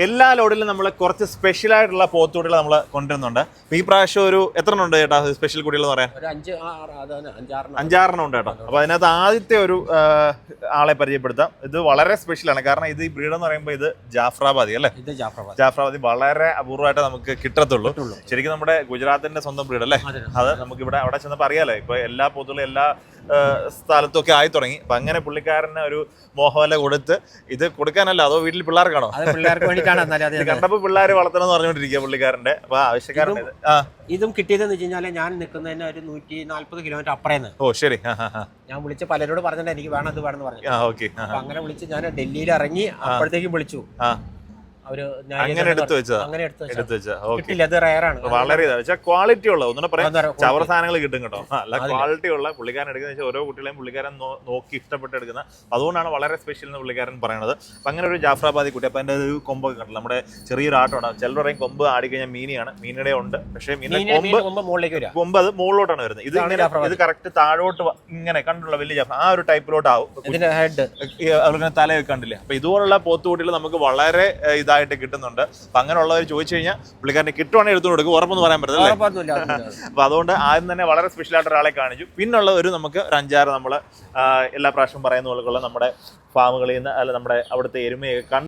എല്ലാ ലോഡിലും നമ്മൾ കുറച്ച് സ്പെഷ്യൽ ആയിട്ടുള്ള പോത്തുകുട്ടികൾ നമ്മൾ കൊണ്ടുവരുന്നുണ്ട്. ഈ പ്രാവശ്യം ഒരു എത്ര ഉണ്ട് ചേട്ടാ സ്പെഷ്യൽ കുട്ടികൾ എന്ന് പറയാൻ? 5-6 ഉണ്ട് കേട്ടോ. അപ്പോൾ അതിനകത്ത് ആദ്യത്തെ ഒരു ആളെ പരിചയപ്പെടുത്താം. ഇത് വളരെ സ്പെഷ്യലാണ്, കാരണം ഇത് ഈ ബ്രീഡ് എന്ന് പറയുമ്പോൾ ഇത് ജാഫ്രാബാദി അല്ലേ? ജാഫ്രാബാദി വളരെ അപൂർവമായിട്ട് നമുക്ക് കിട്ടത്തുള്ളൂ. ശരിക്കും നമ്മുടെ ഗുജറാത്തിന്റെ സ്വന്തം ബ്രീഡ് അല്ലേ? അത് നമുക്ക് ഇവിടെ അവിടെ ചെന്നപ്പോൾ അറിയാലോ, ഇപ്പൊ എല്ലാ പോത്തുകളും എല്ലാ സ്ഥലത്തൊക്കെ ആയി തുടങ്ങി. അപ്പൊ അങ്ങനെ പുള്ളിക്കാരന് ഒരു മോഹവല കൊടുത്ത്, ഇത് കൊടുക്കാനല്ല അതോ വീട്ടിൽ പിള്ളേർക്കാണോ? കണ്ടപ്പോ പിള്ളേർ വളർത്തണം എന്ന് പറഞ്ഞുകൊണ്ടിരിക്കുക പുള്ളിക്കാരന്റെ. അപ്പൊ ആവശ്യക്കാരൻ ഇതും കിട്ടിയതെന്ന് വെച്ച് കഴിഞ്ഞാൽ ഞാൻ നിൽക്കുന്നതിന് ഒരു 140 കിലോമീറ്റർ അപ്പുറേന്ന്. ഓ ശരി. ഞാൻ വിളിച്ച് പലരോട് പറഞ്ഞിട്ട് എനിക്ക് വേണം ഇത് വേണമെന്ന് പറഞ്ഞു. അങ്ങനെ വിളിച്ച് ഞാൻ ഡൽഹിയിൽ ഇറങ്ങി അപ്പോഴത്തേക്കും വിളിച്ചു. അങ്ങനെ എടുത്തു വെച്ചാ വളരെ ക്വാളിറ്റി ഉള്ള ഒന്നും പറയാം, ചവറ സാധനങ്ങൾ കിട്ടും കേട്ടോ. അല്ല ക്വാളിറ്റി ഉള്ള പുള്ളിക്കാരൻ എടുക്കുന്ന ഓരോ കുട്ടികളെയും പുള്ളിക്കാരൻ നോക്കി ഇഷ്ടപ്പെട്ട് എടുക്കുന്ന, അതുകൊണ്ടാണ് വളരെ സ്പെഷ്യൽ എന്ന് പുള്ളിക്കാരൻ പറയുന്നത്. അപ്പൊ അങ്ങനെ ഒരു ജാഫ്രാബാദി കുട്ടി. അപ്പൊ അതിന്റെ ഒരു കൊമ്പൊക്കെ കണ്ടല്ലോ, നമ്മുടെ ചെറിയൊരു ആട്ടമാണ്. ചിലർ പറയും കൊമ്പ് ആടിക്കഴിഞ്ഞാൽ മീനിയാണ്, മീനിടെ ഉണ്ട്. പക്ഷേ കൊമ്പ് അത് മുകളിലോട്ടാണ് വരുന്നത്. ഇത് കറക്റ്റ് താഴോട്ട് ഇങ്ങനെ കണ്ടുള്ള വലിയ ജാഫ്ര ആ ഒരു ടൈപ്പിലോട്ട് ആവും. അവരിങ്ങനെ തലയൊക്കെ കണ്ടില്ലേ? അപ്പൊ ഇതുപോലുള്ള പോത്തുകുട്ടികൾ നമുക്ക് വളരെ ഇതായിട്ട് കിട്ടുന്നുണ്ട്. അപ്പൊ അങ്ങനെയുള്ളവർ ചോദിച്ചു കഴിഞ്ഞാൽ പുള്ളിക്കാരനെ കിട്ടുവാണെങ്കിൽ എടുത്തു കൊടുക്കും, ഉറപ്പൊന്നും പറയാൻ പറ്റില്ല. അപ്പൊ അതുകൊണ്ട് ആദ്യം തന്നെ വളരെ സ്പെഷ്യൽ ആയിട്ട് ഒരാളെ കാണിച്ചു. പിന്നുള്ള ഒരു നമുക്ക് ഒരു 5-6 നമ്മൾ എല്ലാ പ്രാവശ്യവും പറയുന്ന പോലെയുള്ള നമ്മുടെ ഫാമുകളിൽ നിന്ന് അല്ല നമ്മുടെ അവിടുത്തെ എരുമയൊക്കെ